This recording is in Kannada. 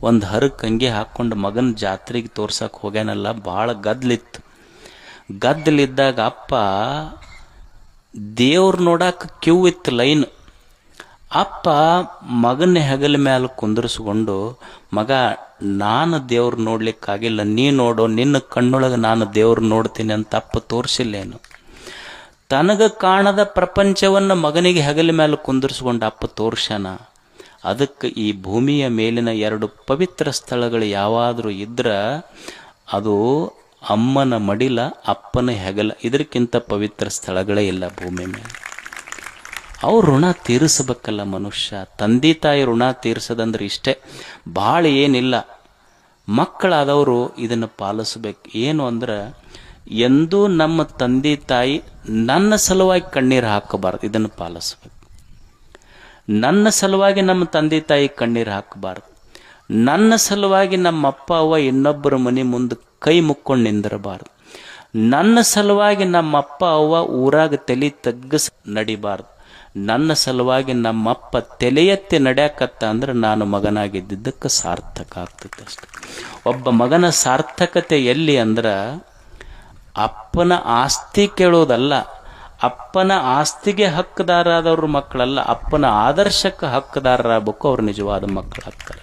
ಒಂದು ಹರಕ್ಕೆ ಅಂಗಿ ಹಾಕ್ಕೊಂಡು ಮಗನ ಜಾತ್ರೆಗೆ ತೋರ್ಸಕ್ಕೆ ಹೋಗ್ಯಾನಲ್ಲ. ಭಾಳ ಗದ್ಲಿತ್ತು. ಗದ್ದಲಿದ್ದಾಗ ಅಪ್ಪ ದೇವ್ರು ನೋಡಕ್ಕೆ ಕ್ಯೂ ಇತ್ತು, ಲೈನ್. ಅಪ್ಪ ಮಗನ ಹೆಗಲ ಮೇಲೆ ಕುಂದರ್ಸ್ಕೊಂಡು, ಮಗ ನಾನು ದೇವ್ರು ನೋಡ್ಲಿಕ್ಕಾಗಿಲ್ಲ, ನೀ ನೋಡೋ, ನಿನ್ನ ಕಣ್ಣೊಳಗೆ ನಾನು ದೇವ್ರು ನೋಡ್ತೀನಿ ಅಂತ ಅಪ್ಪ ತೋರಿಸಿಲ್ಲೇನು. ತನಗೆ ಕಾಣದ ಪ್ರಪಂಚವನ್ನು ಮಗನಿಗೆ ಹೆಗಲ ಮೇಲೆ ಕುಂದರ್ಸ್ಕೊಂಡು ಅಪ್ಪ ತೋರ್ಸ್ಯಾನ. ಅದಕ್ಕೆ ಈ ಭೂಮಿಯ ಮೇಲಿನ 2 ಪವಿತ್ರ ಸ್ಥಳಗಳು ಯಾವಾದರೂ ಇದ್ರೆ ಅದು ಅಮ್ಮನ ಮಡಿಲ, ಅಪ್ಪನ ಹೆಗಲ. ಇದಕ್ಕಿಂತ ಪವಿತ್ರ ಸ್ಥಳಗಳೇ ಇಲ್ಲ ಭೂಮಿ ಮೇಲೆ. ಅವ್ರ ಋಣ ತೀರಿಸಬೇಕಲ್ಲ ಮನುಷ್ಯ. ತಂದೆ ತಾಯಿ ಋಣ ತೀರಿಸೋದಂದ್ರೆ ಇಷ್ಟೇ, ಭಾಳ ಏನಿಲ್ಲ. ಮಕ್ಕಳಾದವರು ಇದನ್ನು ಪಾಲಿಸ್ಬೇಕು. ಏನು ಅಂದ್ರೆ, ಎಂದೂ ನಮ್ಮ ತಂದೆ ತಾಯಿ ನನ್ನ ಸಲುವಾಗಿ ಕಣ್ಣೀರು ಹಾಕಬಾರ್ದು. ಇದನ್ನು ಪಾಲಿಸ್ಬೇಕು. ನನ್ನ ಸಲುವಾಗಿ ನಮ್ಮ ತಂದೆ ತಾಯಿ ಕಣ್ಣೀರು ಹಾಕಬಾರ್ದು. ನನ್ನ ಸಲುವಾಗಿ ನಮ್ಮ ಅಪ್ಪ ಅವ್ವ ಇನ್ನೊಬ್ಬರ ಮನೆ ಮುಂದೆ ಕೈ ಮುಕ್ಕೊಂಡು ನಿಂದಿರಬಾರ್ದು. ನನ್ನ ಸಲುವಾಗಿ ನಮ್ಮ ಅಪ್ಪ ಅವ್ವ ಊರಾಗ ತಲೆ ತಗ್ಗಿಸಿ ನಡಿಬಾರ್ದು. ನನ್ನ ಸಲುವಾಗಿ ನಮ್ಮಪ್ಪ ತಲೆ ಎತ್ತಿ ನಡ್ಯಾಕತ್ತ ಅಂದ್ರೆ ನಾನು ಮಗನಾಗಿದ್ದಕ್ಕೆ ಸಾರ್ಥಕ ಆಗ್ತದೆ ಅಷ್ಟೆ. ಒಬ್ಬ ಮಗನ ಸಾರ್ಥಕತೆ ಎಲ್ಲಿ ಅಂದ್ರೆ, ಅಪ್ಪನ ಆಸ್ತಿ ಕೇಳೋದಲ್ಲ, ಅಪ್ಪನ ಆಸ್ತಿಗೆ ಹಕ್ಕದಾರರಾದವ್ರ ಮಕ್ಕಳಲ್ಲ, ಅಪ್ಪನ ಆದರ್ಶಕ್ಕೆ ಹಕ್ಕದಾರರಾಗಬೇಕು, ಅವ್ರು ನಿಜವಾದ ಮಕ್ಕಳಾಗ್ತಾರೆ.